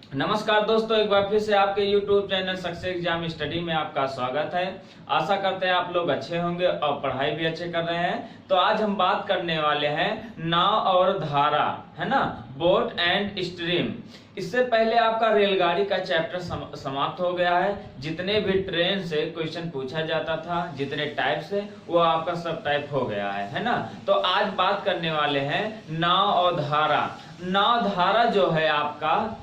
नमस्कार दोस्तों, एक बार फिर से आपके YouTube channel success exam study में आपका स्वागत है। आशा करते हैं आप लोग अच्छे होंगे और पढ़ाई भी अच्छे कर रहे हैं। तो आज हम बात करने वाले हैं नाव और धारा, है ना, बोट एंड स्ट्रीम। इससे पहले आपका रेलगाड़ी का चैप्टर समाप्त हो गया है। जितने भी ट्रेन से क्वेश्चन पूछा जाता था, जितने टाइप से, वो आपका सब टाइप हो गया है ना। तो आज बात करने वाले हैं नाव और धारा। नाव धारा जो है आपका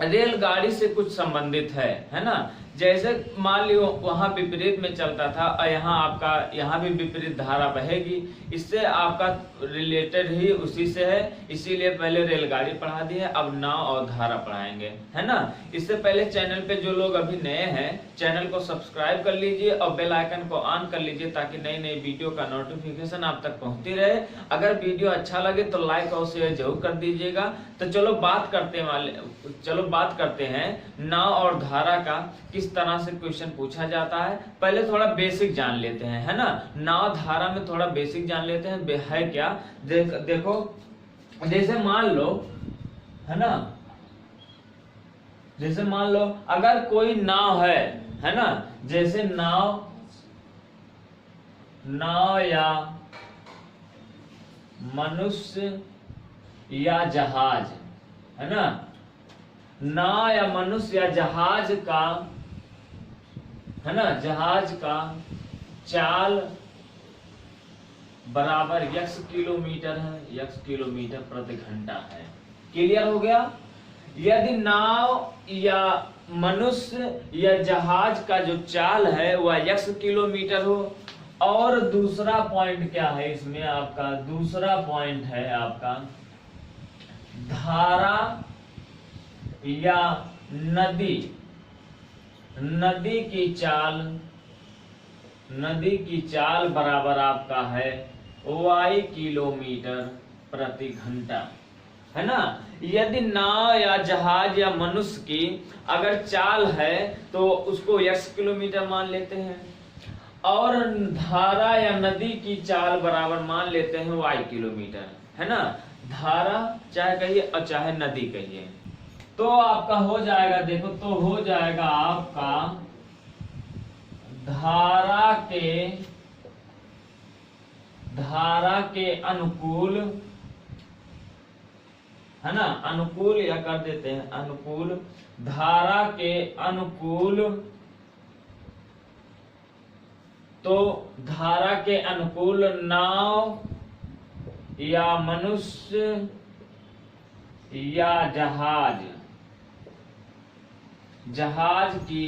रेलगाड़ी से कुछ संबंधित है ना। जैसे मान लियो वहां विपरीत में चलता था और यहाँ भी विपरीत धारा बहेगी। इससे आपका रिलेटेड ही उसी से है, इसीलिए पहले रेलगाड़ी पढ़ा दी है, अब नाव और धारा पढ़ाएंगे, है ना। इससे पहले चैनल पे जो लोग अभी नए हैं, चैनल को सब्सक्राइब कर लीजिए और बेल आइकन को ऑन कर लीजिए ताकि नई नई वीडियो का नोटिफिकेशन आप तक पहुंचती रहे। अगर वीडियो अच्छा लगे तो लाइक और शेयर जरूर कर दीजिएगा। तो चलो बात करते हैं नाव और धारा का, किस तरह से क्वेश्चन पूछा जाता है। पहले थोड़ा बेसिक जान लेते हैं, है ना। नाव धारा में थोड़ा बेसिक जान लेते हैं है क्या। देखो जैसे मान लो, है ना, जैसे मान लो अगर कोई नाव है ना, जैसे नाव या मनुष्य या जहाज, है ना। नाव या मनुष्य या जहाज का, है ना, जहाज का चाल बराबर x किलोमीटर है, x किलोमीटर प्रति घंटा है। क्लियर हो गया। यदि नाव या मनुष्य या जहाज का जो चाल है वह x किलोमीटर हो, और दूसरा पॉइंट क्या है इसमें, आपका दूसरा पॉइंट है आपका धारा या नदी की चाल बराबर आपका है y किलोमीटर प्रति घंटा, है ना। यदि नाव या जहाज या मनुष्य की अगर चाल है तो उसको x किलोमीटर मान लेते हैं, और धारा या नदी की चाल बराबर मान लेते हैं y किलोमीटर, है ना। धारा चाहे कहिए और चाहे नदी कहिए, तो आपका हो जाएगा, देखो तो हो जाएगा आपका धारा के अनुकूल, है ना, अनुकूल या कर देते हैं अनुकूल, धारा के अनुकूल, तो धारा के अनुकूल नाव या मनुष्य या जहाज की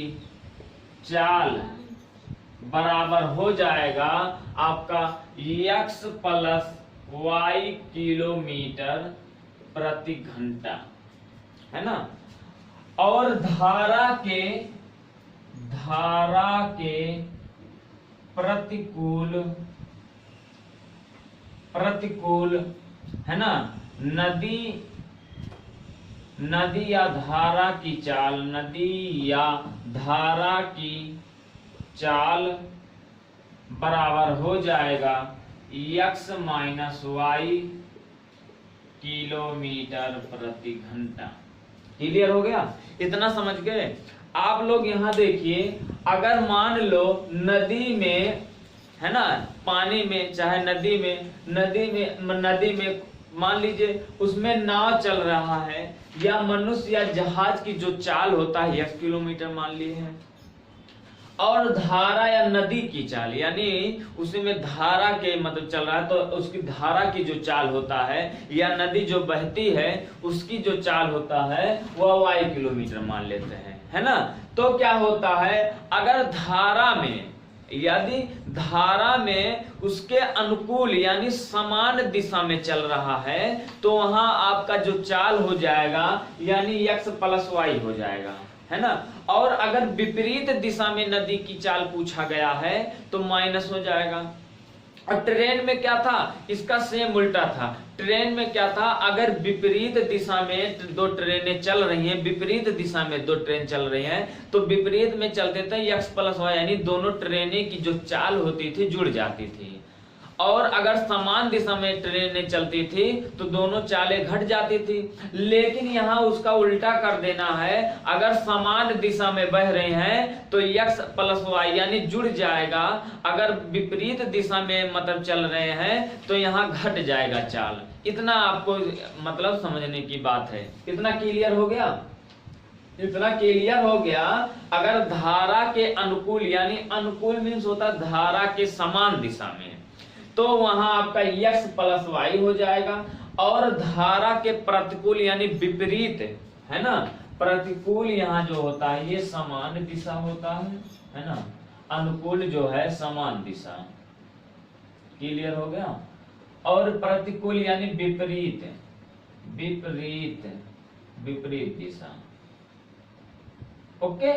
चाल बराबर हो जाएगा आपका x प्लस y किलोमीटर प्रति घंटा, है ना। और धारा के प्रतिकूल, है ना, नदी या धारा की चाल बराबर हो जाएगा x माइनस y किलोमीटर प्रति घंटा। क्लियर हो गया, इतना समझ गए आप लोग। यहाँ देखिए, अगर मान लो नदी में, है ना, पानी में चाहे नदी में मान लीजिए उसमें नाव चल रहा है, या मनुष्य या जहाज की जो चाल होता है x किलोमीटर मान लिए हैं, और धारा या नदी की चाल, यानी उसमें धारा के मतलब चल रहा है तो उसकी धारा की जो चाल होता है, या नदी जो बहती है उसकी जो चाल होता है वह y किलोमीटर मान लेते हैं, है ना। तो क्या होता है, अगर यदि धारा में उसके अनुकूल यानी समान दिशा में चल रहा है, तो वहां आपका जो चाल हो जाएगा यानी x प्लस y हो जाएगा, है ना। और अगर विपरीत दिशा में नदी की चाल पूछा गया है तो माइनस हो जाएगा। और ट्रेन में क्या था, इसका सेम उल्टा था। ट्रेन में क्या था, अगर विपरीत दिशा में दो ट्रेनें चल रही हैं, विपरीत दिशा में दो ट्रेन चल रही हैं, तो विपरीत में चलते थे x प्लस y, यानी दोनों ट्रेनें की जो चाल होती थी जुड़ जाती थी। और अगर समान दिशा में ट्रेनें चलती थी तो दोनों चालें घट जाती थी। लेकिन यहाँ उसका उल्टा कर देना है, अगर समान दिशा में बह रहे हैं तो x प्लस वाई यानी जुड़ जाएगा, अगर विपरीत दिशा में मतलब चल रहे हैं तो यहाँ घट जाएगा चाल। इतना आपको मतलब समझने की बात है। इतना क्लियर हो गया? इतना क्लियर हो गया। अगर धारा के अनुकूल यानी अनुकूल मीन्स होता है धारा के समान दिशा में, तो वहां आपका x प्लस वाई हो जाएगा। और धारा के प्रतिकूल यानी विपरीत है ना, प्रतिकूल यहाँ जो होता है ये समान दिशा होता है ना, अनुकूल जो है समान दिशा। क्लियर हो गया? और प्रतिकूल यानी विपरीत, विपरीत विपरीत दिशा। ओके,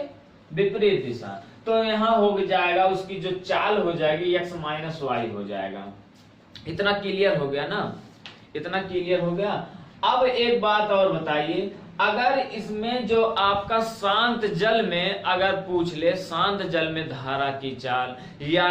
विपरीत दिशा। तो यहाँ हो जाएगा उसकी जो चाल हो जाएगी x माइनस वाई हो जाएगा। इतना क्लियर हो गया ना? इतना क्लियर हो गया। अब एक बात और बताइए, अगर इसमें जो आपका शांत जल में अगर पूछ ले, शांत जल में धारा की चाल या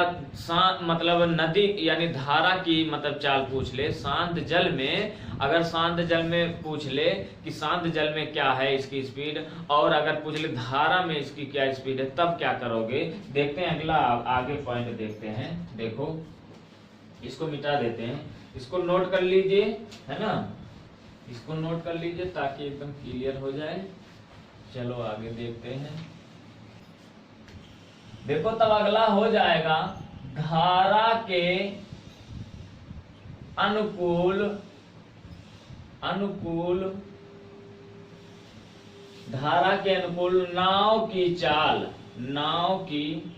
मतलब नदी यानी धारा की मतलब चाल पूछ ले, शांत जल में अगर शांत जल में पूछ ले कि शांत जल में क्या है इसकी स्पीड, और अगर पूछ ले धारा में इसकी क्या स्पीड है, तब क्या करोगे? देखते हैं अगला आगे पॉइंट देखते हैं। देखो इसको मिटा देते हैं, इसको नोट कर लीजिए, है ना, इसको नोट कर लीजिए ताकि एकदम क्लियर हो जाए। चलो आगे देखते हैं। देखो तब अगला हो जाएगा धारा के अनुकूल, अनुकूल धारा के अनुकूल नाव की चाल, नाव की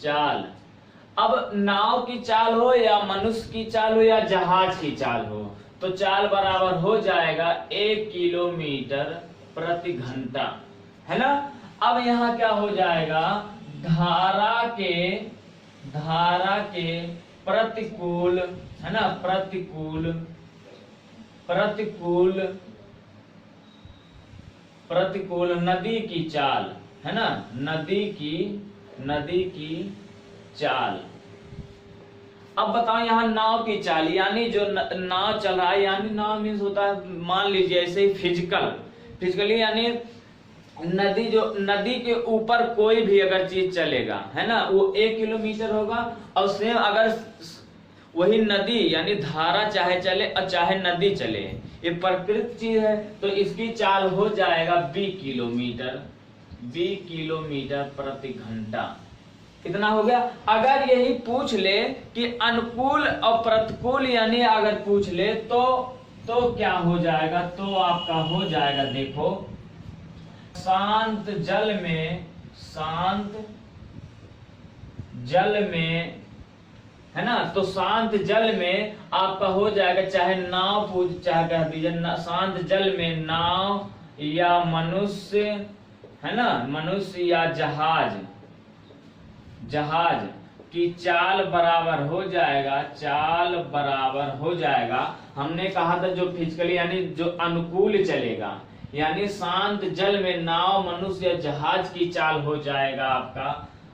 चाल। अब नाव की चाल हो या मनुष्य की चाल हो या जहाज की चाल हो, तो चाल बराबर हो जाएगा 1 किलोमीटर प्रति घंटा, है ना। अब यहाँ क्या हो जाएगा, धारा के प्रतिकूल, है ना, प्रतिकूल नदी की चाल, है ना, नदी की चाल। अब बताओ यहाँ नाव की चाल यानी जो नाव चल रहा है, यानी नाव मीन्स होता है, मान लीजिए ऐसे ही फिजिकली यानी नदी के ऊपर कोई भी अगर चीज चलेगा, है ना, वो 1 किलोमीटर होगा। और सेम अगर वही नदी यानी धारा चाहे चले और चाहे नदी चले, ये प्रकृति चीज है, तो इसकी चाल हो जाएगा 20 किलोमीटर प्रति घंटा। कितना हो गया? अगर यही पूछ ले कि अनुकूल और प्रतिकूल यानी अगर पूछ ले तो क्या हो जाएगा? तो आपका हो जाएगा, देखो शांत जल में है ना, तो शांत जल में आपका हो जाएगा, चाहे नाव पूछ चाहे कह दीजिए शांत जल में नाव या मनुष्य, है ना, मनुष्य या जहाज की चाल बराबर हो जाएगा, हमने कहा था जो फिजिकली यानी जो अनुकूल चलेगा, यानी शांत जल में नाव मनुष्य या जहाज की चाल हो जाएगा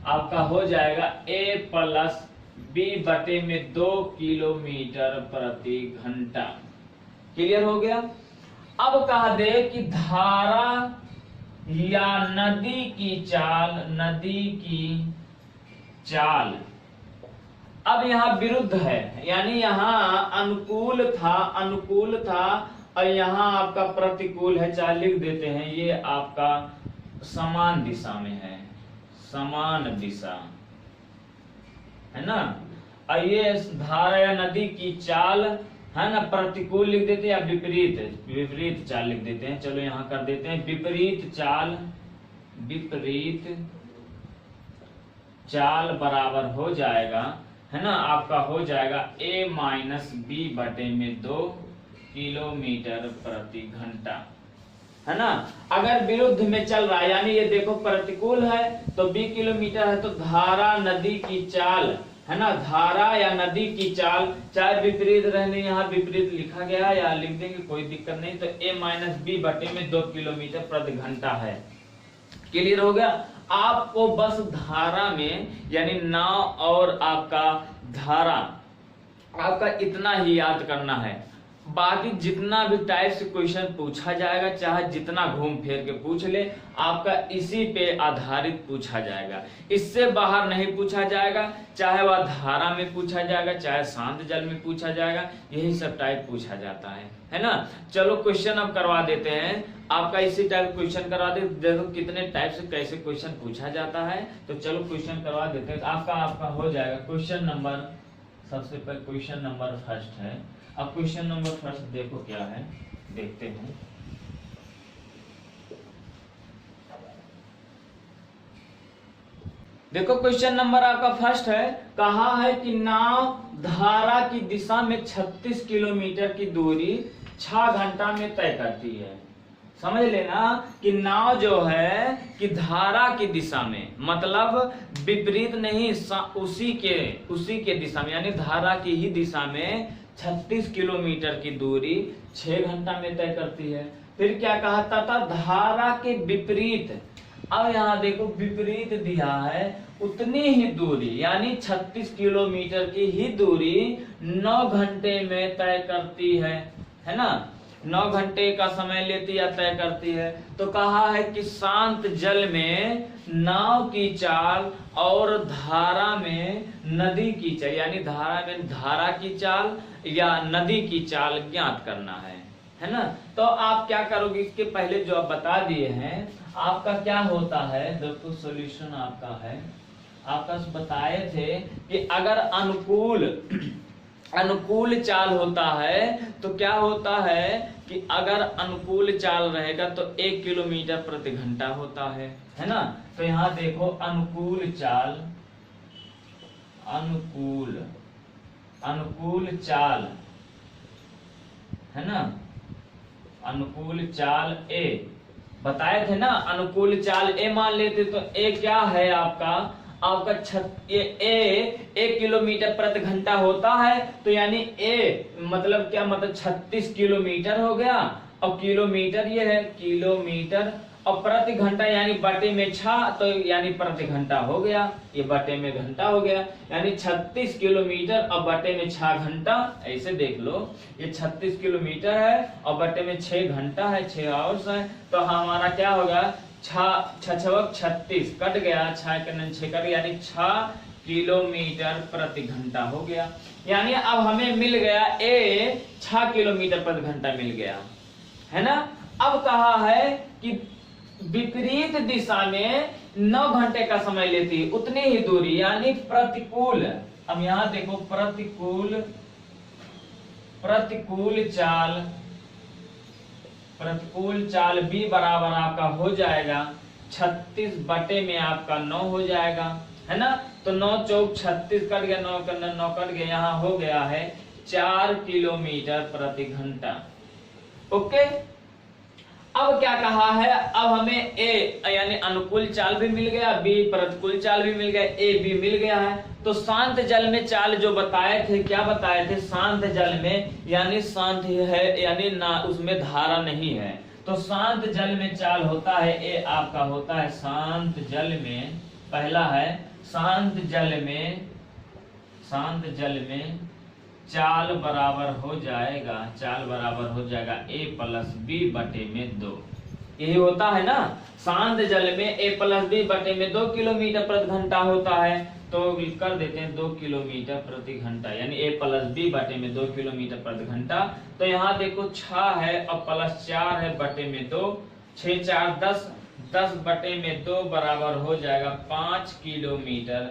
आपका हो जाएगा a प्लस b बटे में 2 किलोमीटर प्रति घंटा। क्लियर हो गया? अब कहा दे कि धारा या नदी की चाल अब यहाँ विरुद्ध है, यानी यहाँ अनुकूल था और यहाँ आपका प्रतिकूल है, चाहे लिख देते हैं, ये आपका समान दिशा में है, समान दिशा, है ना। और ये धारा या नदी की चाल, है ना, प्रतिकूल लिख देते हैं या विपरीत चाल लिख देते हैं। चलो यहाँ कर देते हैं विपरीत चाल बराबर हो जाएगा, है ना, आपका हो जाएगा a माइनस बी बटे में 2 किलोमीटर प्रति घंटा, है ना। अगर विरुद्ध में चल रहा है, यानी ये देखो प्रतिकूल है तो 20 किलोमीटर है, तो धारा नदी की चाल, है ना, धारा या नदी की चाल, चाहे विपरीत रहने यहाँ विपरीत लिखा गया या लिख देंगे कोई दिक्कत नहीं, तो a माइनस बी बटे में 2 किलोमीटर प्रति घंटा है। क्लियर हो गया? आपको बस धारा में यानी नाव और आपका धारा, आपका इतना ही याद करना है। बाकी जितना भी टाइप से क्वेश्चन पूछा जाएगा, चाहे जितना घूम फिर के पूछ ले, आपका इसी पे आधारित पूछा जाएगा, इससे बाहर नहीं पूछा जाएगा। चाहे वह धारा में पूछा जाएगा, चाहे शांत जल में पूछा जाएगा, यही सब टाइप पूछा जाता है ना। चलो क्वेश्चन अब करवा देते हैं, आपका इसी टाइप क्वेश्चन करवा दे। देखो कितने टाइप से कैसे क्वेश्चन पूछा जाता है, तो चलो क्वेश्चन करवा देते हैं। आपका हो जाएगा क्वेश्चन नंबर, सबसे पहले क्वेश्चन नंबर फर्स्ट है। अब क्वेश्चन नंबर फर्स्ट देखो क्या है, देखते हैं। देखो क्वेश्चन नंबर आपका फर्स्ट है, कहा है कि नाव धारा की दिशा में 36 किलोमीटर की दूरी 6 घंटा में तय करती है। समझ लेना कि नाव जो है कि धारा की दिशा में, मतलब विपरीत नहीं, उसी के दिशा में, यानी धारा की ही दिशा में 36 किलोमीटर की दूरी 6 घंटा में तय करती है। फिर क्या कहा, तथा धारा के विपरीत, अब यहाँ देखो विपरीत दिया है, उतनी ही दूरी यानी 36 किलोमीटर की ही दूरी 9 घंटे में तय करती है ना। 9 घंटे का समय लेती या तय करती है। तो कहा है कि शांत जल में नाव की चाल और धारा में नदी की चाल, यानी धारा में धारा की चाल या नदी की चाल ज्ञात करना है ना। तो आप क्या करोगे, इसके पहले जो आप बता दिए हैं, आपका क्या होता है, देखो सॉल्यूशन आपका है, आपका बताए थे कि अगर अनुकूल चाल होता है तो क्या होता है कि अगर अनुकूल चाल रहेगा तो 1 किलोमीटर प्रति घंटा होता है ना। तो यहाँ देखो अनुकूल चाल, अनुकूल चाल है ना, अनुकूल चाल ए बताए थे ना, अनुकूल चाल ए मान लेते तो ए क्या है आपका ये 1 किलोमीटर प्रति घंटा होता है, तो यानी ए मतलब क्या, मतलब 36 किलोमीटर हो गया, और किलोमीटर ये है किलोमीटर, और प्रति घंटा यानी बटे में 6, तो यानी प्रति घंटा हो गया, ये बटे में घंटा हो गया, यानी 36 किलोमीटर और बटे में 6 घंटा। ऐसे देख लो, ये 36 किलोमीटर है और बटे में 6 घंटा है, 6 आवर्स है। तो हमारा क्या होगा, 36 कट गया, 6 कट गया, यानी 6 किलोमीटर प्रति घंटा हो गया। यानी अब हमें मिल गया ए 6 किलोमीटर प्रति घंटा मिल गया है ना। अब कहा है कि विपरीत दिशा में 9 घंटे का समय लेती है, उतनी ही दूरी यानी प्रतिकूल। अब यहां देखो प्रतिकूल चाल B बराबर आपका हो जाएगा 36 बटे में आपका 9 हो जाएगा है ना। तो 9 चौक 36 कट गया, 9 करना 9 कट गया, यहाँ हो गया है 4 किलोमीटर प्रति घंटा। ओके, अब क्या कहा है, अब हमें ए यानी अनुकूल चाल भी मिल गया, बी प्रतिकूल चाल भी मिल गया, ए बी मिल गया है। तो शांत जल में चाल जो बताए थे, क्या बताए थे, शांत जल में यानी शांत है, यानी ना उसमें धारा नहीं है, तो शांत जल में चाल होता है, ए आपका होता है शांत जल में, पहला है शांत जल में चाल बराबर हो जाएगा a प्लस बी बटे में 2। यही होता है ना, शांत जल में a प्लस बी बटे में 2 किलोमीटर प्रति घंटा होता है। तो कर देते हैं 2 किलोमीटर प्रति घंटा, यानी a प्लस बी बटे में 2 किलोमीटर प्रति घंटा। तो यहाँ देखो 6 है और प्लस 4 है बटे में 2, 6 4 10, 10 बटे में 2 बराबर हो जाएगा 5 किलोमीटर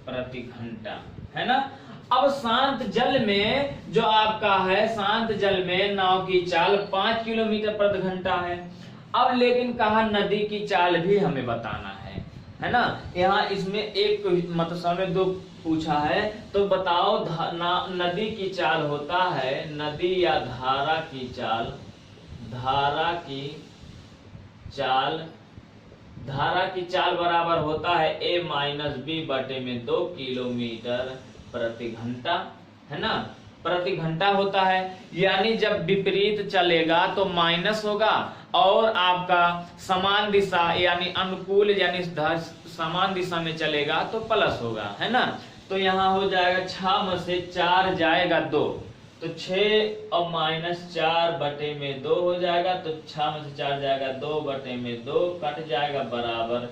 प्रति घंटा है ना। अब शांत जल में जो आपका है, शांत जल में नाव की चाल 5 किलोमीटर प्रति घंटा है। अब लेकिन कहा नदी की चाल भी हमें बताना है ना। यहाँ इसमें एक मतलब समय 2 पूछा है, तो बताओ नदी की चाल होता है, नदी या धारा की चाल बराबर होता है a माइनस बी बटे में 2 किलोमीटर प्रति घंटा है ना, प्रति घंटा होता है। यानी जब विपरीत चलेगा तो माइनस होगा, और आपका समान दिशा यानी अनुकूल यानी समान दिशा में चलेगा तो प्लस होगा है ना। तो यहाँ हो जाएगा 6 में से 4 जाएगा 2, तो 6 और -4 बटे में 2 हो जाएगा। तो 6 में से 4 जाएगा 2 बटे में 2 कट जाएगा बराबर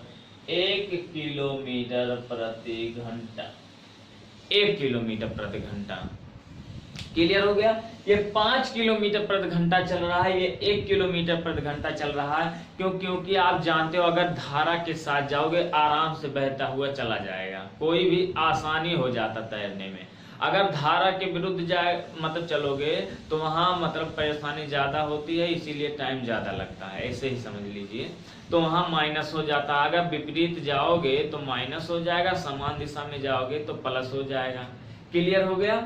1 किलोमीटर प्रति घंटा। 1 किलोमीटर प्रति घंटा। क्लियर हो गया। ये 5 किलोमीटर प्रति घंटा चल रहा है, ये 1 किलोमीटर प्रति घंटा चल रहा है। क्योंकि आप जानते हो अगर धारा के साथ जाओगे आराम से बहता हुआ चला जाएगा, कोई भी आसानी हो जाता तैरने में। अगर धारा के विरुद्ध जाए मतलब चलोगे तो वहां मतलब परेशानी ज्यादा होती है, इसीलिए टाइम ज्यादा लगता है, ऐसे ही समझ लीजिए। तो वहां माइनस हो जाता है। अगर विपरीत जाओगे तो माइनस हो जाएगा, समान दिशा में जाओगे तो प्लस हो जाएगा। क्लियर हो गया।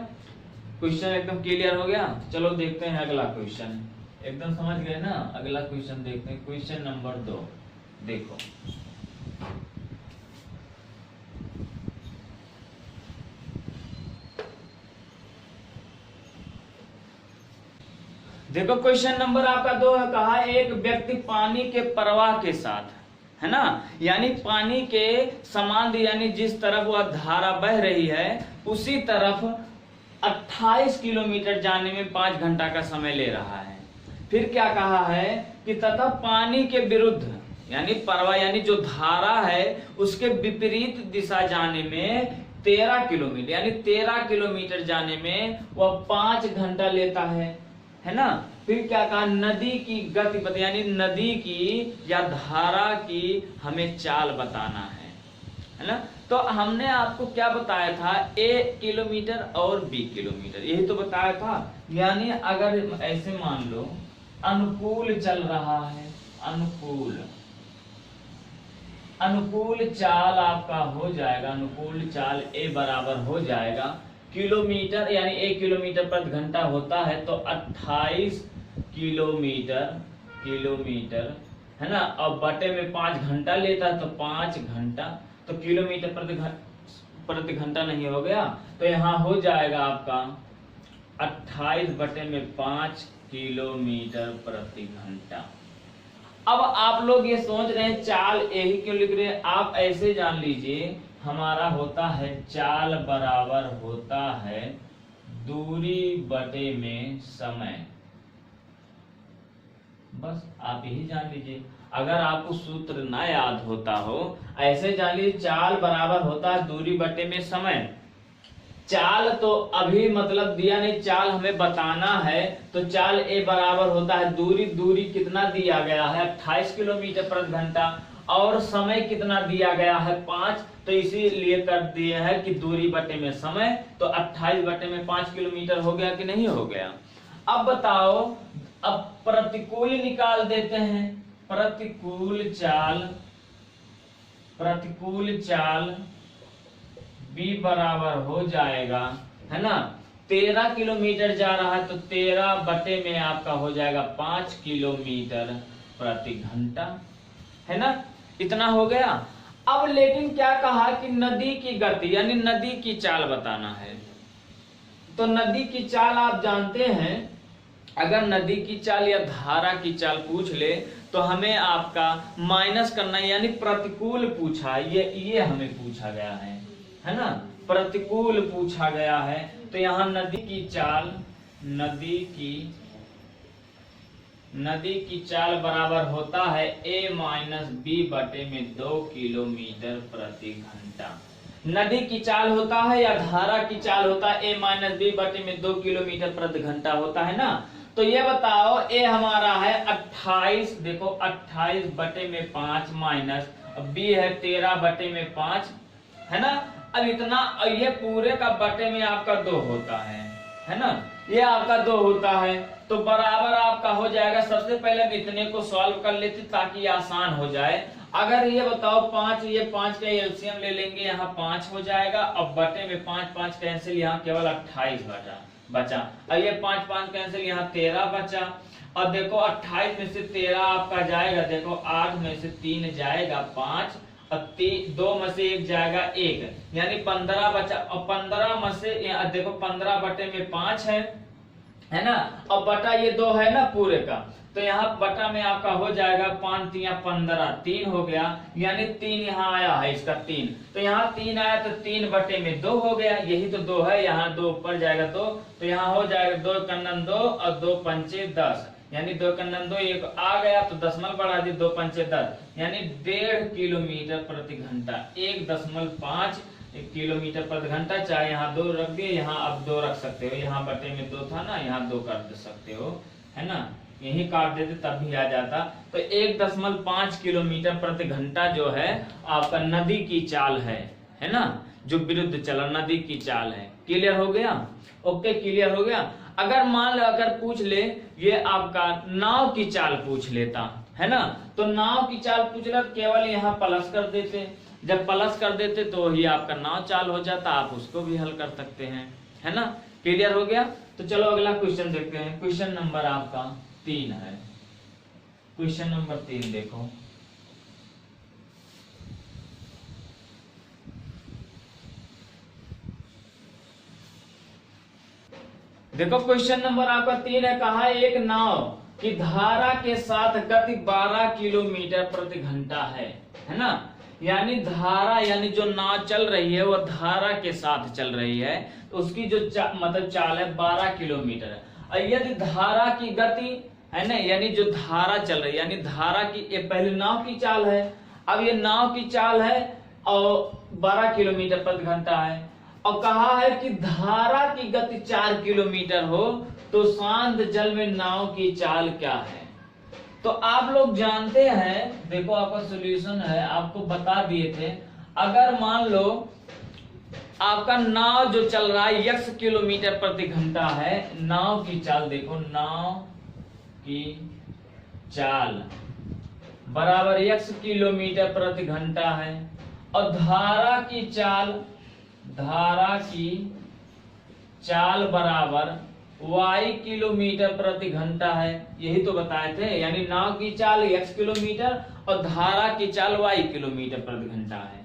क्वेश्चन एकदम क्लियर हो गया। चलो देखते हैं अगला क्वेश्चन। एकदम समझ गए ना। अगला क्वेश्चन देखते हैं, क्वेश्चन नंबर 2। देखो देखो क्वेश्चन नंबर आपका 2 है। कहा एक व्यक्ति पानी के प्रवाह के साथ, है ना, यानी पानी के समान यानी जिस तरफ वह धारा बह रही है उसी तरफ 28 किलोमीटर जाने में 5 घंटा का समय ले रहा है। फिर क्या कहा है कि तथा पानी के विरुद्ध यानी प्रवाह यानी जो धारा है उसके विपरीत दिशा जाने में 13 किलोमीटर यानी 13 किलोमीटर जाने में वह 5 घंटा लेता है ना। फिर क्या कहा, नदी की गति बता यानी नदी की या धारा की हमें चाल बताना है ना। तो हमने आपको क्या बताया था, A किलोमीटर और B किलोमीटर, यही तो बताया था। यानी अगर ऐसे मान लो अनुकूल चल रहा है, अनुकूल चाल आपका हो जाएगा, अनुकूल चाल A बराबर हो जाएगा किलोमीटर यानी 1 किलोमीटर प्रति घंटा होता है तो 28 किलोमीटर है ना। और बटे में 5 घंटा लेता है तो 5 घंटा, तो किलोमीटर प्रति घंटा नहीं हो गया, तो यहाँ हो जाएगा आपका 28 बटे में 5 किलोमीटर प्रति घंटा। अब आप लोग ये सोच रहे हैं चाल यही क्यों लिख रहे हैं, आप ऐसे जान लीजिए हमारा होता है चाल बराबर होता है दूरी बटे में समय। बस आप यही जान लीजिए। अगर आपको सूत्र ना याद होता हो ऐसे जान लीजिए चाल बराबर होता है दूरी बटे में समय। चाल तो अभी मतलब दिया नहीं, चाल हमें बताना है तो चाल ए बराबर होता है दूरी कितना दिया गया है 28 किलोमीटर प्रति घंटा और समय कितना दिया गया है 5, तो इसीलिए कर दिए है कि दूरी बटे में समय, तो 28 बटे में 5 किलोमीटर हो गया कि नहीं हो गया। अब बताओ, अब प्रतिकूल निकाल देते हैं। प्रतिकूल चाल B बराबर हो जाएगा है ना 13 किलोमीटर जा रहा है तो 13 बटे में आपका हो जाएगा 5 किलोमीटर प्रति घंटा, है ना। इतना हो गया। अब लेकिन क्या कहा कि नदी की गति यानी नदी की चाल बताना है। तो नदी की चाल आप जानते हैं, अगर नदी की चाल या धारा की चाल पूछ ले तो हमें आपका माइनस करना है, यानी प्रतिकूल पूछा, ये हमें पूछा गया है ना, प्रतिकूल पूछा गया है। तो यहाँ नदी की चाल बराबर होता है A माइनस B बटे में 2 किलोमीटर प्रति घंटा। नदी की चाल होता है या धारा की चाल होता है A माइनस B बटे में 2 किलोमीटर प्रति घंटा होता है ना। तो ये बताओ A हमारा है 28, देखो 28 बटे में 5 माइनस B है 13 बटे में 5, है ना। अब इतना, ये पूरे का बटे में आपका 2 होता है ना, ये आपका 2 होता है तो बराबर आपका हो जाएगा। सबसे पहले इतने को सॉल्व कर लेते ताकि आसान हो जाए। अगर ये बताओ 5, ये 5 का एलसीएम ले लेंगे, यहाँ 5 हो जाएगा। अब बटे में 5 कैंसिल, यहाँ केवल 28 बचा। अब ये 5 कैंसिल, यहाँ 13 बचा। और देखो 28 में से 13 आपका जाएगा, देखो 8 में से 3 जाएगा 5 और 2 में से 1 जाएगा 1, यानी 15 बचा। और 15 में से देखो 15 बटे में 5 है है ना, और बटा ये 2 है ना पूरे का, तो यहाँ बटा में आपका हो जाएगा 5 3 15, 3 हो गया, यानी 3 यहाँ आया है इसका 3, तो यहाँ 3 आया तो 3 बटे में 2 हो गया, यही तो 2 है, यहाँ 2 ऊपर जाएगा 2, तो यहाँ हो जाएगा 2 कन्नन 2 और 2 पंचे 10, यानी 2 कन्नन 2 एक आ गया तो दशमलव बढ़ा दी, 2 पंचे 10, यानी 1.5 किलोमीटर प्रति घंटा, 1.5 किलोमीटर प्रति घंटा। चाहे यहाँ 2 रख दिए, यहाँ अब 2 रख सकते हो, यहाँ बटे में 2 था ना, यहाँ 2 कर सकते हो, है ना, यही काट देते तब भी आ जाता। तो 1.5 किलोमीटर प्रति घंटा जो है आपका नदी की चाल है ना, जो विरुद्ध चलन नदी की चाल है। क्लियर हो गया? ओके, क्लियर हो गया। अगर मान लो अगर पूछ ले ये आपका नाव की चाल पूछ लेता, है ना, तो नाव की चाल पूछ ले, केवल यहाँ प्लस कर देते, जब प्लस कर देते तो ही आपका नाव चाल हो जाता, आप उसको भी हल कर सकते हैं, है ना। क्लियर हो गया? तो चलो अगला क्वेश्चन देखते हैं। क्वेश्चन नंबर आपका 3 है। क्वेश्चन नंबर 3 देखो, देखो क्वेश्चन नंबर आपका 3 है। कहा एक नाव की धारा के साथ गति 12 किलोमीटर प्रति घंटा है ना, यानी धारा, यानी जो नाव चल रही है वो धारा के साथ चल रही है, तो उसकी जो मतलब चाल है 12 किलोमीटर है। और यदि धारा की गति है ना, यानी जो धारा चल रही है, यानी धारा की, ये पहले नाव की चाल है, अब ये नाव की चाल है और 12 किलोमीटर प्रति घंटा है, और कहा है कि धारा की गति 4 किलोमीटर हो तो शांत जल में नाव की चाल क्या है। तो आप लोग जानते हैं, देखो आपका सॉल्यूशन है, आपको बता दिए थे। अगर मान लो आपका नाव जो चल रहा है x किलोमीटर प्रति घंटा है, नाव की चाल देखो, नाव की चाल बराबर x किलोमीटर प्रति घंटा है, और धारा की चाल बराबर y किलोमीटर प्रति घंटा है, यही तो बताए थे। यानी नाव की चाल x किलोमीटर और धारा की चाल y किलोमीटर प्रति घंटा है।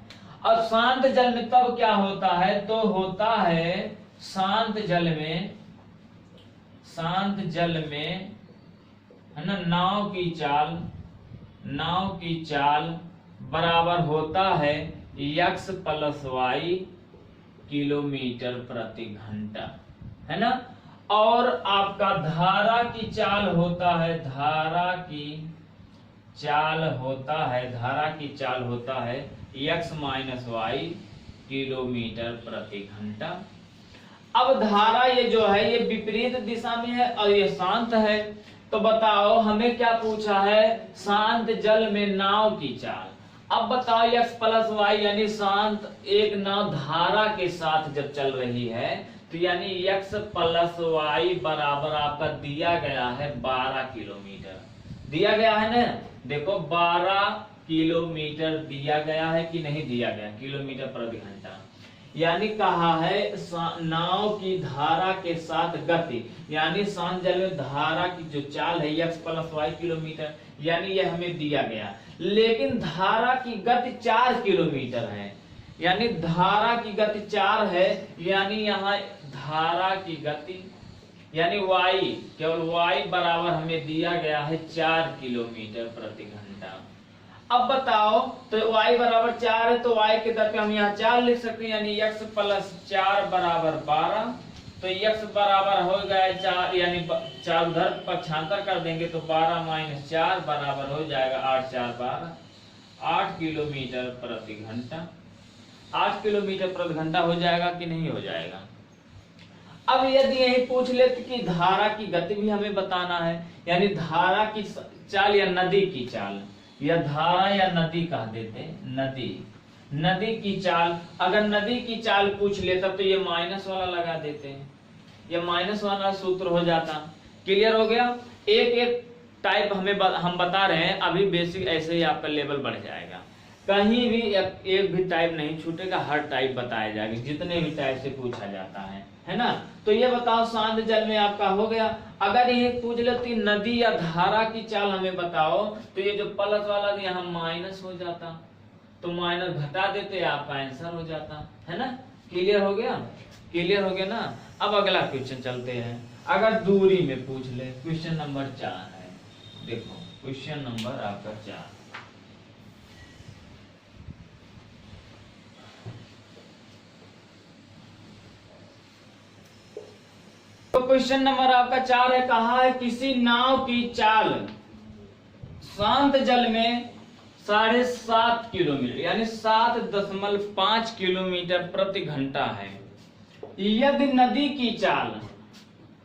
और शांत जल में तब क्या होता है, तो होता है शांत जल में है ना, नाव की चाल बराबर होता है x प्लस y किलोमीटर प्रति घंटा, है ना। और आपका धारा की चाल होता है, धारा की चाल होता है x माइनस y किलोमीटर प्रति घंटा। अब धारा ये जो है ये विपरीत दिशा में है और ये शांत है, तो बताओ हमें क्या पूछा है, शांत जल में नाव की चाल। अब बताओ x प्लस वाई, यानी शांत एक नाव धारा के साथ जब चल रही है, तो यानी x प्लस वाई बराबर आपका दिया गया है 12 किलोमीटर, दिया गया है ना, देखो 12 किलोमीटर दिया गया है कि नहीं दिया गया, किलोमीटर प्रति घंटा। यानी कहा है नाव की धारा के साथ गति, यानी शांत जल में धारा की जो चाल है x प्लस वाई किलोमीटर, यानी यह हमें दिया गया। लेकिन धारा की गति 4 किलोमीटर है, यानी धारा की गति 4 है, यानी यहाँ धारा की गति यानी y, केवल y बराबर हमें दिया गया है 4 किलोमीटर प्रति घंटा। अब बताओ, तो y बराबर 4 है, तो y के दर पे हम यहाँ 4 लिख सकते हैं, यानी x प्लस 4 बराबर 12, तो x बराबर हो गया 4, यानी 4 उधर पक्षांतर कर देंगे तो 12 माइनस 4 बराबर हो जाएगा 8 4 12, 8 किलोमीटर प्रति घंटा। 8 किलोमीटर प्रति घंटा हो जाएगा कि नहीं हो जाएगा। अब यदि यही पूछ लेते कि धारा की गति भी हमें बताना है, यानी धारा की चाल या नदी की चाल, या धारा या नदी कह देते, नदी की चाल, अगर नदी की चाल पूछ लेता तो ये माइनस वाला लगा देते हैं, ये माइनस वाला सूत्र हो जाता। क्लियर हो गया। एक एक टाइप हम बता रहे हैं, अभी बेसिक ऐसे ही आपका लेवल बढ़ जाएगा, कहीं भी एक भी टाइप नहीं छूटेगा, हर टाइप बताया जाएगा, जितने भी टाइप से पूछा जाता है ना। तो ये बताओ शांत जल में आपका हो गया। अगर ये पूछ लेती नदी या धारा की चाल हमें बताओ, तो ये जो प्लस वाला यहाँ माइनस हो जाता, तो माइनस घटा देते, आपका आंसर हो जाता, है ना। क्लियर हो गया, क्लियर हो गया ना। अब अगला क्वेश्चन चलते हैं। अगर दूरी में पूछ ले, क्वेश्चन नंबर 4 है, देखो क्वेश्चन नंबर आपका 4। तो क्वेश्चन नंबर आपका 4 है, कहा है किसी नाव की चाल शांत जल में 7.5 किलोमीटर यानी 7.5 किलोमीटर प्रति घंटा है। यदि नदी की चाल,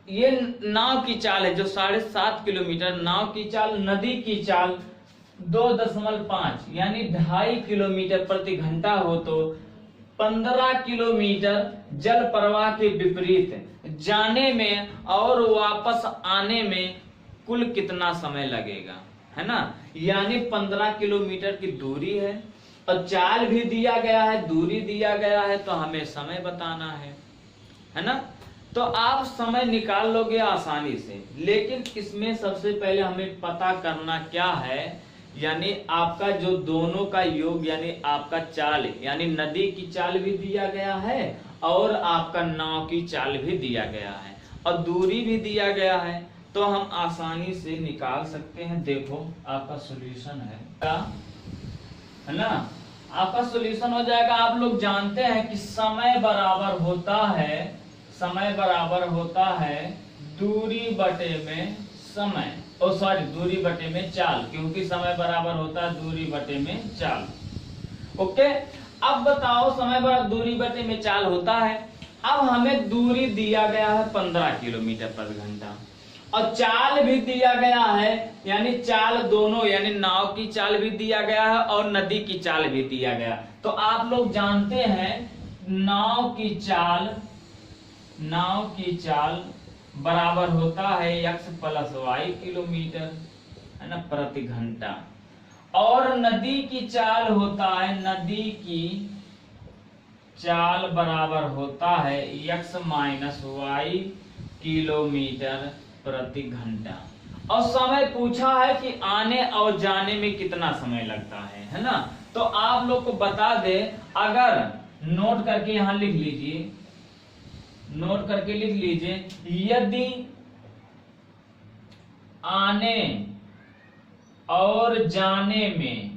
ये नाव की चाल है जो 7.5 किलोमीटर, नाव की चाल, नदी की चाल 2.5 यानी 2.5 किलोमीटर प्रति घंटा हो तो 15 किलोमीटर जल प्रवाह के विपरीत जाने में और वापस आने में कुल कितना समय लगेगा, है ना। यानी 15 किलोमीटर की दूरी है और चाल भी दिया गया है, दूरी दिया गया है, तो हमें समय बताना है ना। तो आप समय निकाल लोगे आसानी से, लेकिन इसमें सबसे पहले हमें पता करना क्या है, यानी आपका जो दोनों का योग, यानी आपका चाल, यानी नदी की चाल भी दिया गया है और आपका नाव की चाल भी दिया गया है और दूरी भी दिया गया है, तो हम आसानी से निकाल सकते हैं। देखो आपका सॉल्यूशन है ना, आपका सॉल्यूशन हो जाएगा। आप लोग जानते हैं कि समय बराबर होता है दूरी बटे में समय, दूरी बटे में चाल, क्योंकि समय बराबर होता है दूरी बटे में चाल। ओके, अब बताओ समय बराबर दूरी बटे में चाल होता है। अब हमें दूरी दिया गया है 15 किलोमीटर प्रति घंटा और चाल भी दिया गया है, यानी चाल दोनों, यानी नाव की चाल भी दिया गया है और नदी की चाल भी दिया गया। तो आप लोग जानते हैं नाव की चाल बराबर होता है x + y किलोमीटर, है ना, प्रति घंटा, और नदी की चाल होता है, नदी की चाल बराबर होता है x - y किलोमीटर प्रति घंटा। और समय पूछा है कि आने और जाने में कितना समय लगता है ना। तो आप लोग को बता दे, अगर नोट करके यहां लिख लीजिए, यदि आने और जाने में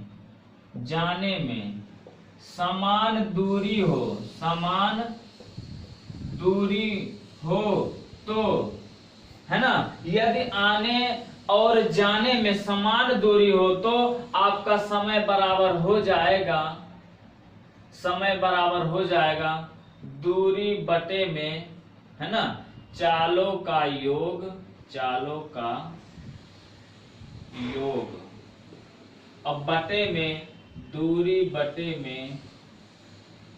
समान दूरी हो तो, है ना, यदि आने और जाने में समान दूरी हो तो आपका समय बराबर हो जाएगा दूरी बटे में, है ना, चालों का योग और बटे में दूरी बटे में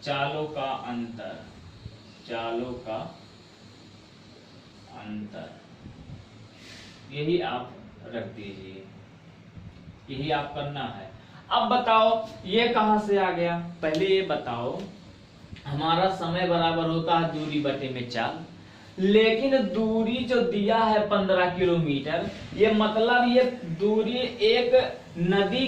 चालों का अंतर, यही आप रख दीजिए, यही आप करना है। अब बताओ ये कहां से आ गया, पहले ये बताओ, हमारा समय बराबर होता है दूरी बटे में चाल, लेकिन दूरी जो दिया है 15 किलोमीटर, ये मतलब ये दूरी एक नदी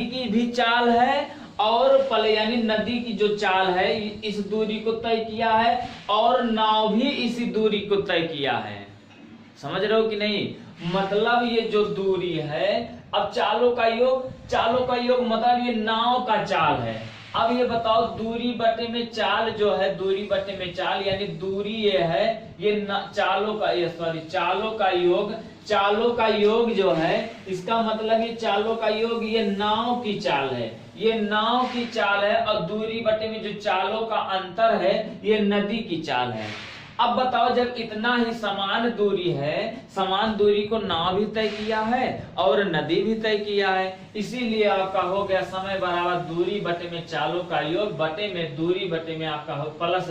की भी चाल है और यानी नदी की जो चाल है इस दूरी को तय किया है और नाव भी इसी दूरी को तय किया है। समझ रहे हो कि नहीं, मतलब ये जो दूरी है, अब चालों का योग मतलब ये नाव का चाल है। अब ये बताओ दूरी बटे में चाल जो है, दूरी बटे में चाल यानी दूरी ये है, ये चालों का योग जो है, इसका मतलब ये चालों का योग ये नाव की चाल है, और दूरी बटे में जो चालों का अंतर है ये नदी की चाल है। अब बताओ जब इतना ही समान दूरी है, समान दूरी को नाव भी तय किया है और नदी भी तय किया है, इसीलिए आपका हो गया समय बराबर दूरी बटे में चालों का योग बटे में दूरी बटे में आपका हो प्लस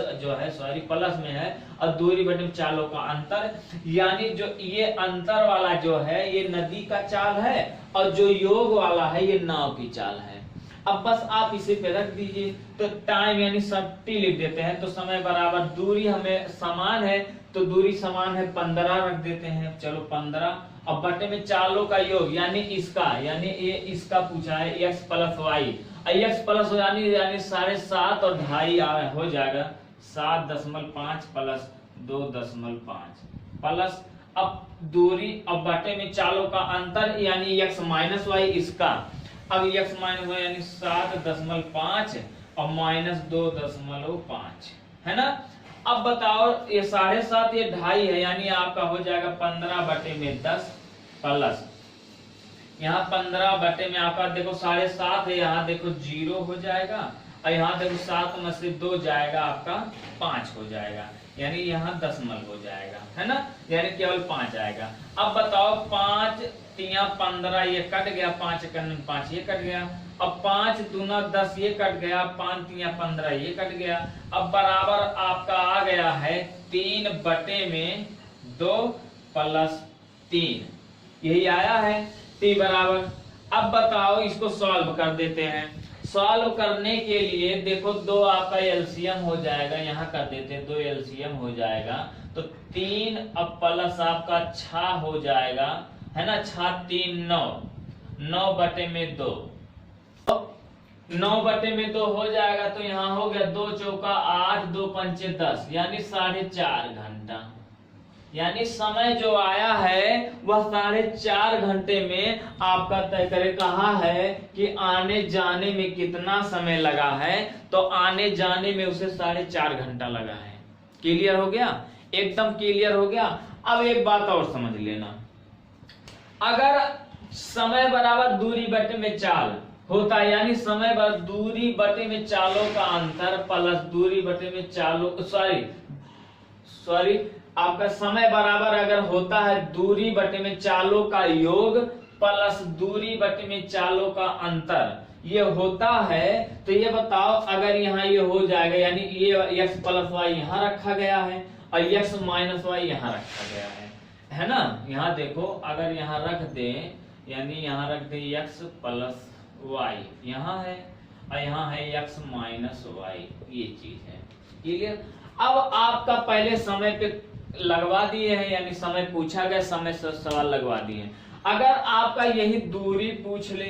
में है और दूरी बटे में चालों का अंतर, यानी जो ये अंतर वाला जो है ये नदी का चाल है और जो योग वाला है ये नाव की चाल है। अब बस आप इसे पे रख दीजिए, तो टाइम यानी सब टी लिख देते हैं, तो समय बराबर दूरी हमें समान है तो दूरी समान है 15 रख देते हैं, चलो 15, अब बटे में चालों का योग यानी इसका पूछा है x + y, x प्लस यानी 7.5 और 2.5 हो जाएगा 7.5 + 2.5 प्लस अब दूरी अब बटे में चालों का अंतर यानी x माइनस वाई इसका, अब x माइनस वाई यानी 7.5 और माइनस 2.5 है ना। अब बताओ ये 7.5 ये 2.5 है यानी आपका हो जाएगा 15/10 प्लस यहाँ 15 में आपका देखो 7.5 है, यहाँ देखो 0 हो जाएगा और यहाँ देखो 7 में से 2 जाएगा आपका 5 हो जाएगा यानी यहाँ दशमलव हो जाएगा है ना, यानी केवल 5 आएगा। अब बताओ 5 3 15 ये कट गया, 5 5 ये कट गया, अब 5 दूना 10 ये कट गया, 5 3 15 ये कट गया। अब बराबर आपका आ गया है 3/2 प्लस 3 यही आया है t बराबर। अब बताओ इसको सॉल्व कर देते हैं। सॉल्व करने के लिए देखो 2 आपका एलसीएम हो जाएगा, यहाँ कर देते हैं 2 एलसीएम हो जाएगा तो 3 अब प्लस आपका 6 हो जाएगा है ना, 6 3 9 9/2 9/2 हो जाएगा तो यहाँ हो गया 2 चौका 8 2 पंचे 10 यानी 4.5 घंटा, यानी समय जो आया है वह 4.5 घंटे में आपका तय करे। कहा है कि आने जाने में कितना समय लगा है, तो आने जाने में उसे 4.5 घंटा लगा है। क्लियर हो गया, एकदम क्लियर हो गया। अब एक बात और समझ लेना, अगर समय बराबर दूरी बटे में चाल होता है यानी समय बराबर दूरी बटे में चालों का अंतर प्लस दूरी बटे में चालों सॉरी आपका समय बराबर अगर होता है दूरी बटे में चालों का योग प्लस दूरी बटे में चालों का अंतर ये होता है, तो ये बताओ अगर यहाँ ये हो जाएगा यानी ये x प्लस वाई यहाँ रखा गया है और x माइनस वाई यहाँ रखा गया है ना। यहाँ देखो अगर यहाँ रख दे यानी यहाँ रख दे x प्लस वाई यहाँ है और यहाँ है x माइनस वाई, ये चीज है। क्लियर। अब आपका पहले समय पे लगवा दिए हैं यानी समय पूछा गया, समय से सवाल लगवा दिए। अगर आपका यही दूरी पूछ ले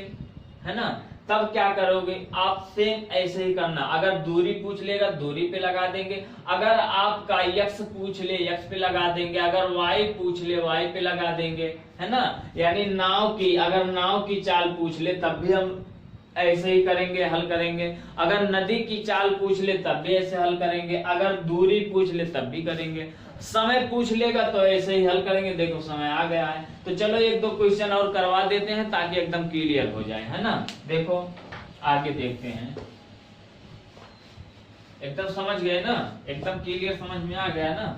है ना, तब क्या करोगे आप, सेम ऐसे ही करना। अगर दूरी पूछ लेगा दूरी पे लगा देंगे, अगर आपका x पूछ ले x पे लगा देंगे, अगर y पूछ ले y पे लगा देंगे है ना। यानी नाव की अगर नाव की चाल पूछ ले तब भी हम ऐसे ही करेंगे, हल करेंगे। अगर नदी की चाल पूछ ले तब भी ऐसे हल करेंगे, अगर दूरी पूछ ले तब भी करेंगे, समय पूछ लेगा तो ऐसे ही हल करेंगे। देखो समय आ गया है, तो चलो 1-2 क्वेश्चन और करवा देते हैं ताकि एकदम क्लियर हो जाए है ना। देखो आगे देखते हैं, एकदम समझ गए ना, एकदम क्लियर समझ में आ गया ना।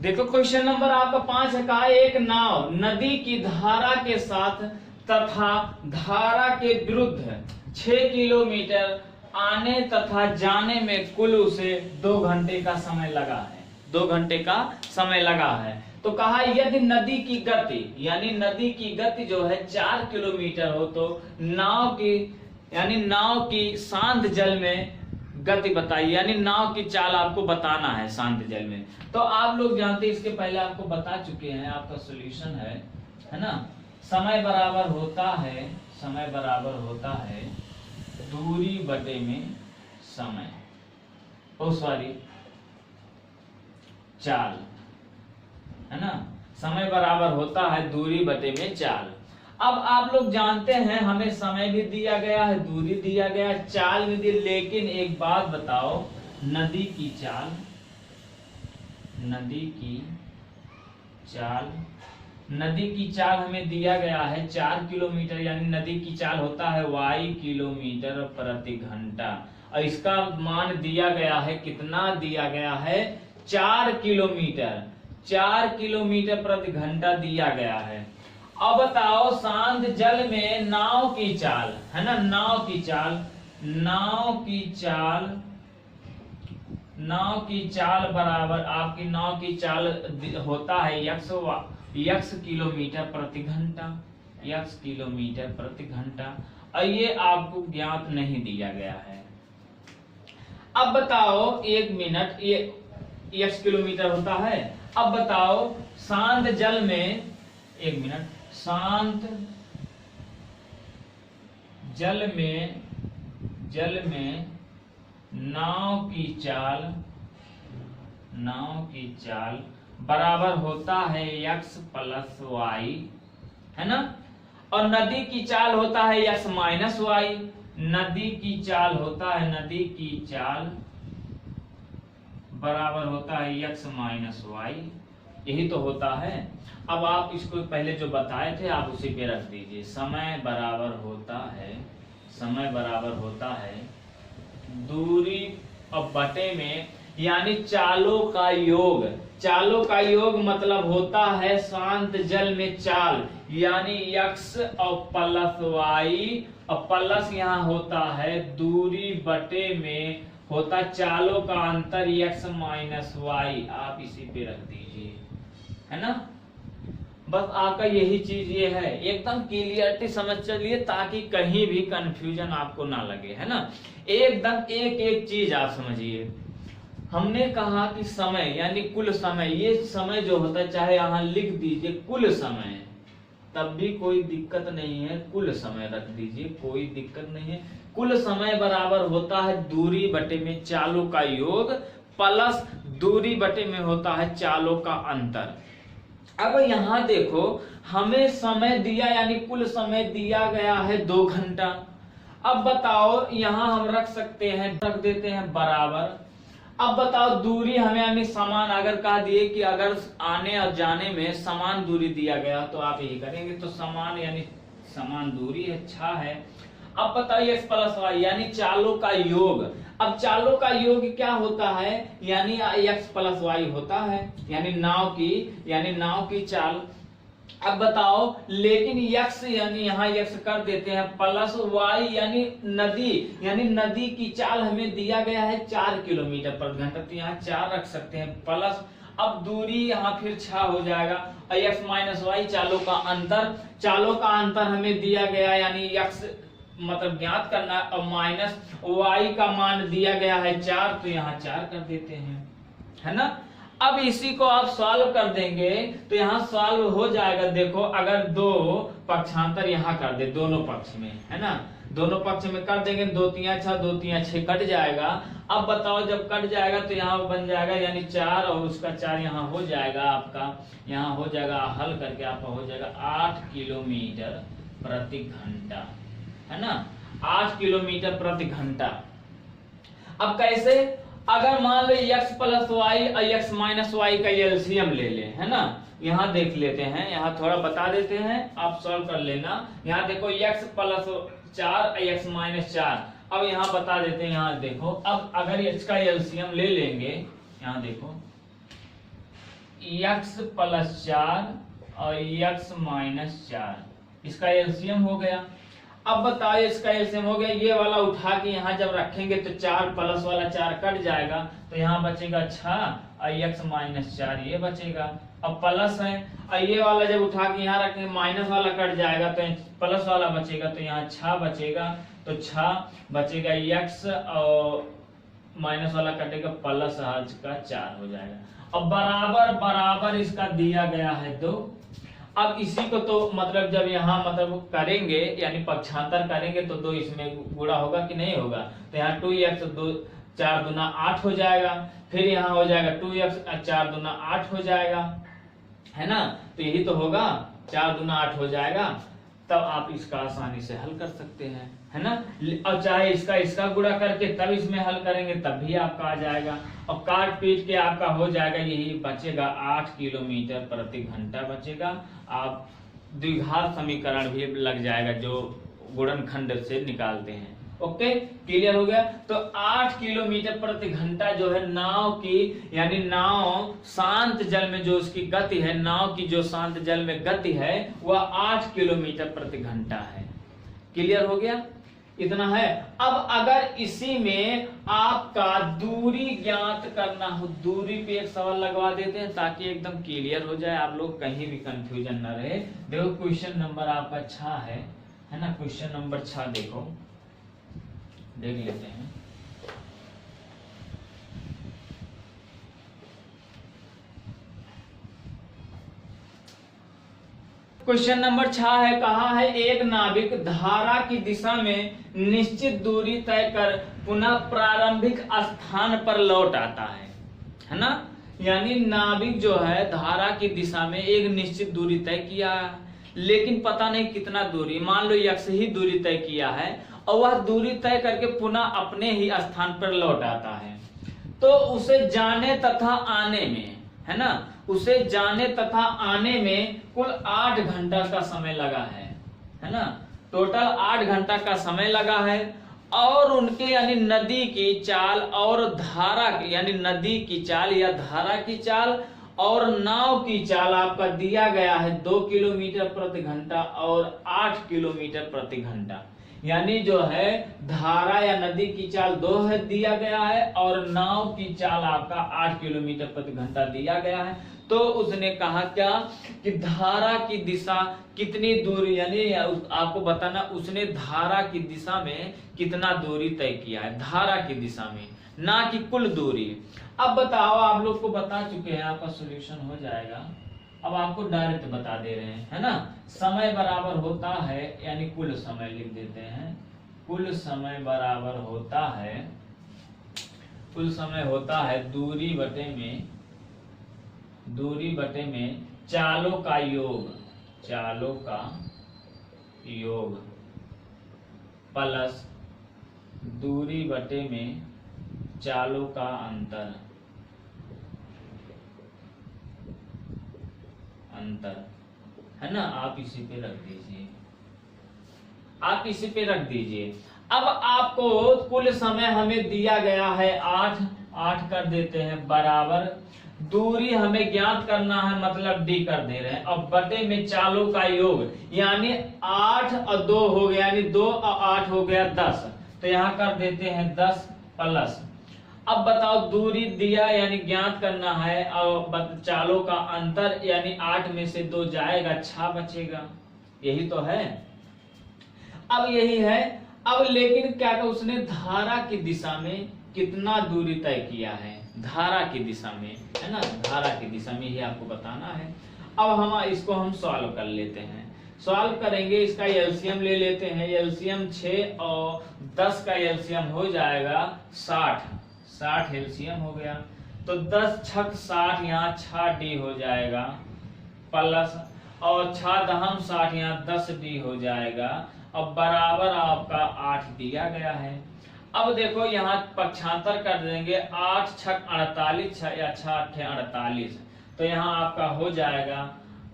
देखो क्वेश्चन नंबर आपका 5 है, कहा एक नाव नदी की धारा के साथ तथा धारा के विरुद्ध 6 किलोमीटर आने तथा जाने में कुल उसे 2 घंटे का समय लगा है, 2 घंटे का समय लगा है। तो कहा यदि नदी की गति यानी नदी की गति जो है 4 किलोमीटर हो तो नाव की शांत जल में गति बताइए, यानी नाव की चाल आपको बताना है शांत जल में। तो आप लोग जानते हैं, इसके पहले आपको बता चुके हैं, आपका सॉल्यूशन है ना। समय बराबर होता है दूरी बटे में समय चाल है ना। समय बराबर होता है दूरी बटे में चाल। अब आप लोग जानते हैं हमें समय भी दिया गया है, दूरी दिया गया है, चाल भी दी। लेकिन एक बात बताओ, नदी की चाल हमें दिया गया है 4 किलोमीटर, यानी नदी की चाल होता है y किलोमीटर प्रति घंटा और इसका मान दिया गया है, कितना दिया गया है 4 किलोमीटर प्रति घंटा दिया गया है। अब बताओ शांत जल में नाव की चाल है ना, नाव की चाल बराबर आपकी नाव की चाल होता है x किलोमीटर प्रति घंटा और ये आपको ज्ञात नहीं दिया गया है। अब बताओ 1 मिनट, ये x किलोमीटर होता है। अब बताओ शांत जल में 1 मिनट, शांत जल में नाव की चाल नाव की चाल बराबर होता है x प्लस वाई, है ना। और नदी की चाल होता है x माइनस वाई। नदी की चाल होता है, नदी की चाल बराबर होता है x माइनस वाई, यही तो होता है। अब आप इसको पहले जो बताए थे आप उसी पे रख दीजिए। समय बराबर होता है, समय बराबर होता है दूरी और बटे में, यानी चालों का योग। चालों का योग मतलब होता है शांत जल में चाल, यानी x और प्लस वाई, और प्लस यहाँ होता है दूरी बटे में होता चालों का अंतर x माइनस वाई। आप इसी पे रख दीजिए, है ना। बस आपका यही चीज ये है, एकदम क्लियरिटी समझ चलिए ताकि कहीं भी कंफ्यूजन आपको ना लगे, है ना। एकदम एक एक चीज आप समझिए। हमने कहा कि समय यानी कुल समय, ये समय जो होता है चाहे यहाँ लिख दीजिए कुल समय, तब भी कोई दिक्कत नहीं है, कुल समय रख दीजिए, कोई दिक्कत नहीं है। कुल समय बराबर होता है दूरी बटे में चालों का योग प्लस दूरी बटे में होता है चालों का अंतर। अब यहाँ देखो हमें समय दिया, यानी कुल समय दिया गया है 2 घंटा। अब बताओ यहाँ हम रख सकते हैं, रख देते हैं बराबर। अब बताओ दूरी हमें यानी समान अगर कहा दिए कि अगर आने और जाने में समान दूरी दिया गया तो आप यही करेंगे, तो समान यानी समान दूरी अच्छा है। अब बताइए x प्लस वाई यानी चालों का योग। अब चालों का योग क्या होता है, यानी x प्लस वाई होता है, यानी नाव की चाल। अब बताओ लेकिन x यानी यहाँ x कर देते हैं प्लस y यानी नदी की चाल हमें दिया गया है 4 किलोमीटर प्रति घंटा, तो यहाँ 4 रख सकते हैं प्लस। अब दूरी यहाँ फिर 6 हो जाएगा, और x माइनस वाई चालों का अंतर हमें दिया गया, यानी x मतलब ज्ञात करना, और माइनस y का मान दिया गया है 4, तो यहाँ 4 कर देते हैं, है ना। अब इसी को आप सॉल्व कर देंगे तो यहाँ सॉल्व हो जाएगा। देखो अगर 2 पक्षांतर यहाँ कर दे दोनों पक्ष में, है ना, दोनों पक्ष में कर देंगे, 2 3 6 2 3 6 कट जाएगा। अब बताओ जब कट जाएगा तो यहाँ बन जाएगा यानी 4 और उसका 4 यहाँ हो जाएगा, आपका यहाँ हो जाएगा, हल करके आपका हो जाएगा 8 किलोमीटर प्रति घंटा, है ना, 8 किलोमीटर प्रति घंटा। अब कैसे, अगर मान लो x प्लस वाई और x माइनस वाई का एलसीएम ले ले, है ना। यहाँ देख लेते हैं, यहाँ थोड़ा बता देते हैं, आप सॉल्व कर लेना। यहाँ देखो x प्लस 4 और x माइनस 4, अब यहाँ बता देते हैं। यहाँ देखो अब अगर इसका एलसीएम ले लेंगे, यहाँ देखो x प्लस 4 और x माइनस 4, इसका एलसीएम हो गया। अब बताओ इसका एलसीएम हो गया, ये वाला उठा के यहाँ जब रखेंगे तो 4 प्लस वाला 4 कट जाएगा, तो यहाँ बचेगा 6 और x माइनस 4 ये बचेगा। अब प्लस है, और ये वाला जब उठा के यहाँ रखेंगे माइनस वाला कट जाएगा तो प्लस वाला बचेगा, तो यहाँ 6 बचेगा, तो 6 बचेगा x और माइनस वाला कटेगा प्लस का 4 हो जाएगा। अब बराबर बराबर इसका दिया गया है 2। अब इसी को तो मतलब जब यहाँ मतलब करेंगे यानी पक्षांतर करेंगे तो 2 इसमें गुणा होगा कि नहीं होगा, तो यहाँ 2x 4 दूना 8 हो जाएगा, फिर यहाँ हो जाएगा 2x 4 दूना 8 हो जाएगा, है ना। तो यही तो होगा, 4 दूना 8 हो जाएगा, तब आप इसका आसानी से हल कर सकते हैं, है ना। और चाहे इसका गुणा करके तब इसमें हल करेंगे तब भी आपका आ जाएगा, और काट पीट के आपका हो जाएगा, यही बचेगा 8 किलोमीटर प्रति घंटा बचेगा। आप द्विघात समीकरण भी लग जाएगा जो गुणनखंड से निकालते हैं। ओके, क्लियर हो गया। तो 8 किलोमीटर प्रति घंटा जो है नाव की, यानी नाव शांत जल में जो उसकी गति है, नाव की जो शांत जल में गति है वह 8 किलोमीटर प्रति घंटा है। क्लियर हो गया, इतना है। अब अगर इसी में आपका दूरी ज्ञात करना हो, दूरी पे एक सवाल लगवा देते हैं ताकि एकदम क्लियर हो जाए, आप लोग कहीं भी कंफ्यूजन ना रहे। देखो क्वेश्चन नंबर आपका 6 है ना, क्वेश्चन नंबर 6 देखो, देख लेते हैं। क्वेश्चन नंबर 6 है, कहा है एक नाविक धारा की दिशा में निश्चित दूरी तय कर पुनः प्रारंभिक स्थान पर लौट आता है ना। यानी नाविक जो है धारा की दिशा में एक निश्चित दूरी तय किया है, लेकिन पता नहीं कितना दूरी, मान लो x ही दूरी तय किया है और वह दूरी तय करके पुनः अपने ही स्थान पर लौट आता है, तो उसे जाने तथा आने में, है ना, उसे जाने तथा आने में कुल 8 घंटा का समय लगा है ना, टोटल 8 घंटा का समय लगा है। और उनके यानी नदी की चाल और धारा यानी नदी की चाल या धारा की चाल और नाव की चाल आपका दिया गया है 2 किलोमीटर प्रति घंटा और 8 किलोमीटर प्रति घंटा। यानी जो है धारा या नदी की चाल 2 है दिया गया है और नाव की चाल आपका 8 किलोमीटर प्रति घंटा दिया गया है। तो उसने कहा क्या कि धारा की दिशा कितनी दूरी, यानी आपको बताना उसने धारा की दिशा में कितना दूरी तय किया है, धारा की दिशा में, ना कि कुल दूरी। अब बताओ, आप लोग को बता चुके हैं, आपका सॉल्यूशन हो जाएगा। अब आपको डायरेक्ट बता दे रहे हैं, है ना। समय बराबर होता है, यानी कुल समय लिख देते हैं, कुल समय बराबर होता है, कुल समय होता है दूरी बटे में चालों का योग, चालों का योग प्लस दूरी बटे में चालों का अंतर, है ना। आप इसी पे रख दीजिए, आप इसी पे रख दीजिए। अब आपको कुल समय हमें दिया गया है 8 कर देते हैं बराबर दूरी हमें ज्ञात करना है, मतलब डी कर दे रहे हैं। अब बटे में चालों का योग, यानी 8 और 2 हो गया, यानी 2 और 8 हो गया 10, तो यहाँ कर देते हैं 10 प्लस। अब बताओ दूरी दिया यानी ज्ञात करना है और चालों का अंतर, यानी 8 में से 2 जाएगा 6 बचेगा, यही तो है। अब यही है। अब लेकिन क्या था, उसने धारा की दिशा में कितना दूरी तय किया है, धारा की दिशा में, है ना, धारा की दिशा में ही आपको बताना है। अब हम इसको सॉल्व कर लेते हैं। सॉल्व करेंगे, इसका एलसीएम ले लेते हैं। एलसीएम 6 और 10 का एलसीएम हो जाएगा 60 एलसीएम हो गया, तो 10 छक 60, यहाँ 6 डी हो जाएगा प्लस और 6 दहम 60, यहाँ 10 डी हो जाएगा। अब बराबर आपका 8 दिया गया है। अब देखो यहाँ पक्षांतर कर देंगे, 8 छक 48 या 6 8 48, तो यहाँ आपका हो जाएगा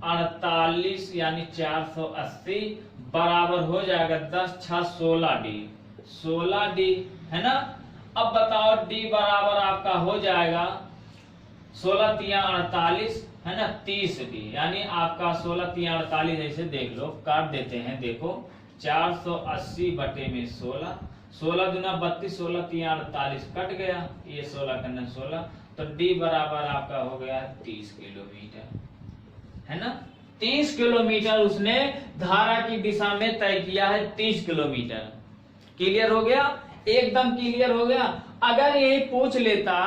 48 यानी 480 बराबर हो जाएगा 10 6 16 डी, है ना। अब बताओ डी बराबर आपका हो जाएगा 16 3 48, है ना, 30 डी, यानी आपका 16 3 48, ऐसे देख लो, काट देते हैं। देखो 480 बटे में 16 दूना 32, 16 3 48 कट गया, ये 16 करना 16, तो डी बराबर आपका हो गया 30 किलोमीटर, है ना। 30 किलोमीटर उसने धारा की दिशा में तय किया है, 30 किलोमीटर। क्लियर हो गया, एकदम क्लियर हो गया। अगर ये पूछ लेता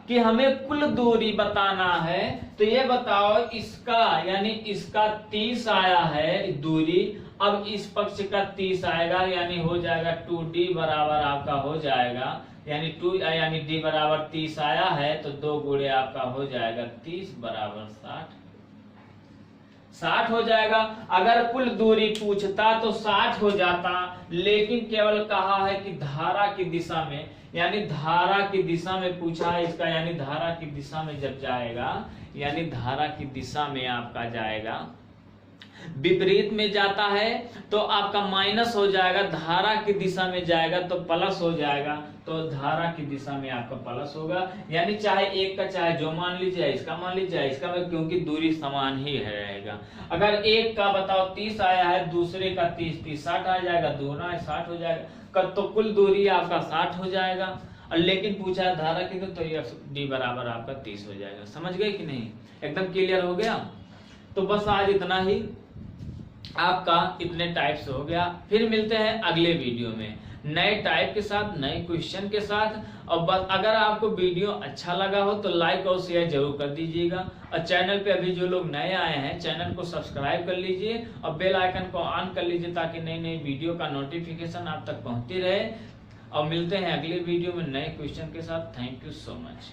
कि हमें कुल दूरी बताना है, तो ये बताओ इसका यानी इसका 30 आया है दूरी, अब इस पक्ष का 30 आएगा, यानी हो जाएगा 2d बराबर आपका हो जाएगा, यानी d बराबर 30 आया है, तो 2 गुणे आपका हो जाएगा 30 बराबर 60 हो जाएगा। अगर कुल दूरी पूछता तो 60 हो जाता, लेकिन केवल कहा है कि धारा की दिशा में, यानी धारा की दिशा में पूछा है इसका, यानी धारा की दिशा में जब जाएगा, यानी धारा की दिशा में आपका जाएगा, विपरीत में जाता है तो आपका माइनस हो जाएगा, धारा की दिशा में जाएगा तो प्लस हो जाएगा, तो धारा की दिशा में आपका प्लस होगा। यानी चाहे एक का चाहे जो मान लीजिए, इसका मान लीजिए, इसका, क्योंकि दूरी समान ही रहेगा। अगर एक का बताओ 30 आया है, दूसरे का 30 60 आ जाएगा, दोनों 60 हो जाएगा, तो कुल दूरी आपका 60 हो जाएगा। और लेकिन पूछा है धारा की, तो ये डी बराबर आपका 30 हो जाएगा। समझ गए कि नहीं, एकदम क्लियर हो गया। तो बस आज इतना ही, आपका इतने टाइप्स हो गया। फिर मिलते हैं अगले वीडियो में नए टाइप के साथ, नए क्वेश्चन के साथ। और बस अगर आपको वीडियो अच्छा लगा हो तो लाइक और शेयर जरूर कर दीजिएगा। और चैनल पे अभी जो लोग नए आए हैं, चैनल को सब्सक्राइब कर लीजिए और बेल आइकन को ऑन कर लीजिए, ताकि नई नई वीडियो का नोटिफिकेशन आप तक पहुंचती रहे। और मिलते हैं अगले वीडियो में नए क्वेश्चन के साथ। Thank you so much.